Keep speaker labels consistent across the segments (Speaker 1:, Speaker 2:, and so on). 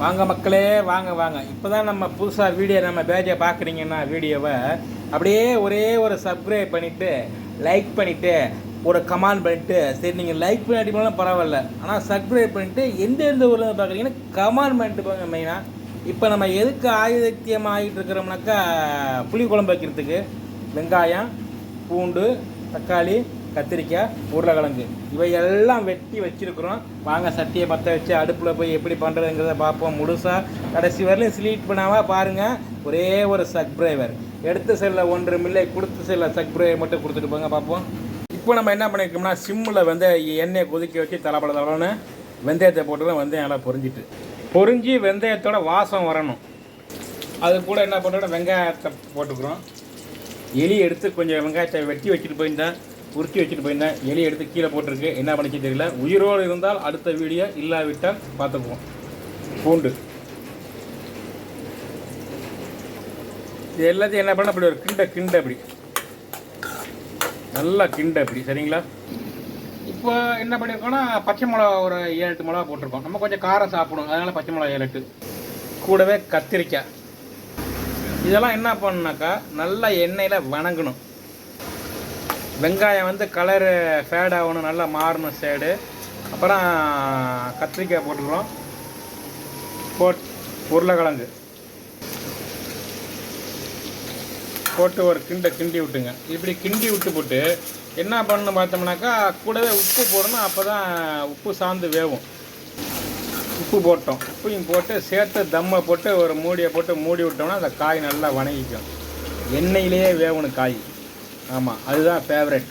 Speaker 1: வாங்க மக்களே, வாங்க வாங்க. இப்போ தான் நம்ம புதுசாக வீடியோ நம்ம பேஜை பார்க்குறீங்கன்னா வீடியோவை அப்படியே ஒரே ஒரு சப்ஸ்கிரைப் பண்ணிவிட்டு லைக் பண்ணிவிட்டு ஒரு கமெண்ட் பண்ணிவிட்டு, சரி நீங்கள் லைக் பண்ணி போனாலும் பரவாயில்ல, ஆனால் சப்ஸ்கிரைப் பண்ணிவிட்டு எந்த ஊரில் பார்க்குறீங்கன்னா கமெண்ட் பண்ணிட்டு போங்க. மெயினாக இப்போ நம்ம எதுக்கு ஆயுதத்தியம் ஆகிட்டு இருக்கிறோம்னாக்கா, புளி குழம்பு வைக்கிறதுக்கு வெங்காயம், பூண்டு, தக்காளி, கத்திரிக்காய், உருளைக்கிழங்கு இவையெல்லாம் வெட்டி வச்சுருக்குறோம். வாங்க சட்டியை பற்ற வச்சு அடுப்பில் போய் எப்படி பண்ணுறதுங்கிறத பார்ப்போம். முழுசாக கடைசி வரலையும் ஸ்லீட் பண்ணாமல் பாருங்கள். ஒரே ஒரு சப்ஸ்கிரைபர் எடுத்து செல்ல 1 மில்லை கொடுத்து செல்ல சப்ஸ்கிரைபர் மட்டும் கொடுத்துட்டு போங்க பார்ப்போம். இப்போ நம்ம என்ன பண்ணியிருக்கோம்னா, சிம்மில் வந்து எண்ணெயை கொதிக்க வச்சு தலைப்படன்னு வெந்தயத்தை போட்டுக்கலாம். வெந்தயம் நல்லா பொரிஞ்சு வெந்தயத்தோட வாசம் வரணும். அது கூட என்ன பண்ணுறோன்னா வெங்காயத்தை போட்டுக்கிறோம். எலி எடுத்து கொஞ்சம் வெங்காயத்தை வெட்டி வச்சுட்டு போயிருந்தேன், உருட்டி வச்சுட்டு போயிருந்தேன். எலி எடுத்து கீழே போட்டிருக்கு, என்ன பண்ணிச்சு தெரியல. உயிரோடு இருந்தால் அடுத்த வீடியோ, இல்லாவிட்டால் பார்த்துக்குவோம். பூண்டு இது எல்லாத்தையும் என்ன பண்ண, அப்படி ஒரு கிண்ட அப்படி நல்லா கிண்ட அப்படி, சரிங்களா. இப்போ என்ன பண்ணியிருக்கோன்னா, பச்சை மிளகா ஒரு 7-8 மிளகா போட்டிருக்கோம். நம்ம கொஞ்சம் காரம் சாப்பிடும், அதனால் பச்சை மிளகா 7-8, கூடவே கத்திரிக்காய். இதெல்லாம் என்ன பண்ணுனாக்கா, நல்லா எண்ணெயில் வணங்கணும். வெங்காயம் வந்து கலரு ஃபேட் ஆகணும், நல்லா மாறணும் ஷேடு. அப்புறம் கத்திரிக்காய் போட்டுக்கிறோம். உருளைக்கிழங்கு போட்டு ஒரு கிண்டி விட்டுங்க. இப்படி கிண்டி விட்டு போட்டு என்ன பண்ணணும் பார்த்தோம்னாக்கா, கூடவே உப்பு போடணும். அப்போ தான் உப்பு சார்ந்து வேகும். உப்பு போட்டோம், உப்பையும் போட்டு சேர்த்து தம்மை போட்டு ஒரு மூடியை போட்டு மூடி விட்டோம்னா அந்த காய் நல்லா வணங்கிக்கும். எண்ணெயிலேயே வேகணும் காய். ஆமாம், அதுதான் ஃபேவரெட்.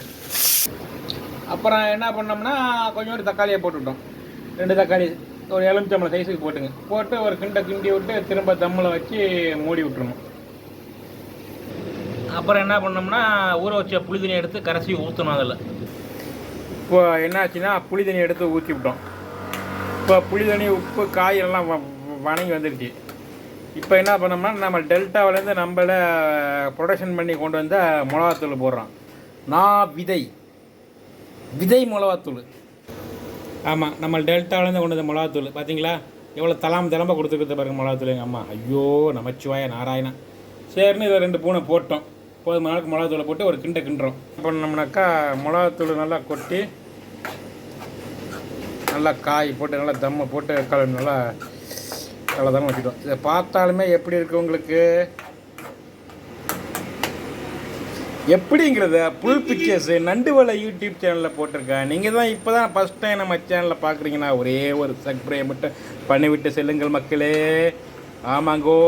Speaker 1: அப்புறம் என்ன பண்ணோம்னா, கொஞ்சோண்டு தக்காளியை போட்டுவிட்டோம். 2 தக்காளி ஒரு எலுமிச்சம்பழம் சைஸுக்கு போட்டுங்க. போட்டு ஒரு கிண்டி விட்டு திரும்ப தம்மில் வச்சு மூடி விட்டுருணும். அப்புறம் என்ன பண்ணோம்னா, ஊற வச்ச புளி தண்ணி எடுத்து கரைச்சி ஊற்றணும். அதில் இப்போ என்னாச்சுன்னா, புளி தண்ணி எடுத்து ஊற்றி விட்டோம். இப்போ புளி தண்ணி, உப்பு, காயெல்லாம் வணங்கி வந்துடுச்சு. இப்போ என்ன பண்ணோம்னா, நம்ம டெல்டாவிலேருந்து நம்மள ப்ரொடக்ஷன் பண்ணி கொண்டு வந்த மிளகாத்தூள் போடுறோம். விதை மிளகாத்தூள். ஆமாம், நம்ம டெல்டாவிலேருந்து கொண்டு வந்த மிளகாத்தூள். பார்த்தீங்களா எவ்வளோ தளம்ப கொடுத்துருக்குறது பாருங்கள் மிளகாத்தூள். எங்கள் அம்மா, ஐயோ நமச்சிவாய நாராயணா. சரின்னு இதை 2 பூனை போட்டோம். போதும் நாளுக்கு மிளகாத்தூளை போட்டு ஒரு கிண்டுறோம். பண்ணோம்னாக்கா மிளகாத்தூள் நல்லா கொட்டி, நல்லா காய் போட்டு, நல்லா தம்மை போட்டு நல்லா அவ்வளோதானே வச்சுட்டோம். இதை பார்த்தாலுமே எப்படி இருக்குது உங்களுக்கு? எப்படிங்கிறத புல் பிக்சர்ஸு நண்டுவலை யூடியூப் சேனலில் போட்டிருக்கேன். நீங்கள் தான் இப்போ தான் ஃபஸ்ட் டைம் நம்ம சேனலில் பார்க்குறீங்கன்னா ஒரே ஒரு சப்ஸ்கிரைப் மட்டும் பண்ணிவிட்டு செல்லுங்கள் மக்களே. ஆமாங்கோ,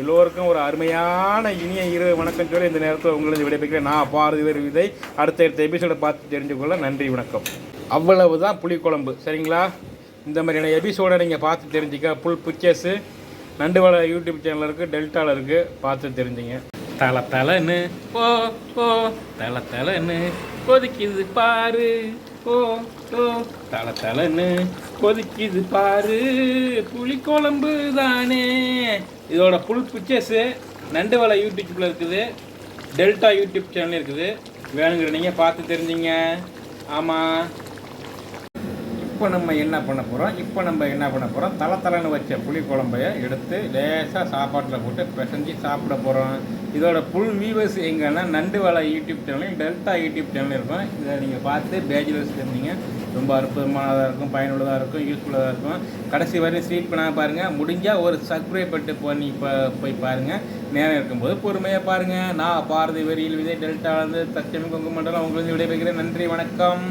Speaker 1: எல்லோருக்கும் ஒரு அருமையான இனிய இரவு வணக்கம் சொல்லி இந்த நேரத்தில் உங்களது விடைபெறுகிறேன். நான் பாரதி விதை. அடுத்த எபிசோடை பார்த்து தெரிஞ்சுக்கொள்ள நன்றி, வணக்கம். அவ்வளவு தான் புளிக்குழம்பு, சரிங்களா. இந்த மாதிரியான எபிசோடை நீங்கள் பார்த்து தெரிஞ்சிக்க புல் பிக்சர்ஸு நண்டுவலை யூடியூப் சேனலில் இருக்குது, டெல்டாவில் இருக்குது, பார்த்து தெரிஞ்சுங்க. தலைன்னு தலைன்னு கொதிக்குது பாரு, தலைன்னு கொதிக்குது பாரு, புளிக்குழம்பு தானே. இதோட புல் பிக்சர்ஸு நண்டுவலை யூடியூப்பில் இருக்குது, டெல்டா யூடியூப் சேனல் இருக்குது. வேணுங்கிற நீங்கள் பார்த்து தெரிஞ்சிங்க. ஆமாம், இப்போ நம்ம என்ன பண்ண போகிறோம், தலைன்னு வச்ச புளி குழம்பையை எடுத்து லேசாக சாப்பாட்டில் போட்டு பிசைஞ்சு சாப்பிட போகிறோம். இதோட புல் வியூவர்ஸ் எங்கன்னா நண்டுவலை யூடியூப் சேனலையும் டெல்டா யூடியூப் சேனலும் இருக்கும். இதை நீங்கள் பார்த்து பேச்சுலர்ஸ் இருந்தீங்க, ரொம்ப அற்புதமானதாக இருக்கும், பயனுள்ளதாக இருக்கும், யூஸ்ஃபுல்லாக இருக்கும். கடைசி வரையும் ஸ்வீட் பண்ணால் பாருங்கள். முடிஞ்சால் ஒரு சப்ஸ்கிரைப் பண்ணிட்டு போய் பாருங்கள். நேரம் இருக்கும்போது பொறுமையாக பாருங்கள். நான் பாரதி வெறியில் விதை டெல்டாவிலேருந்து தச்சமி கொங்கு மண்டலம் உங்களுக்கு விடைபெறுகிறேன். நன்றி, வணக்கம்.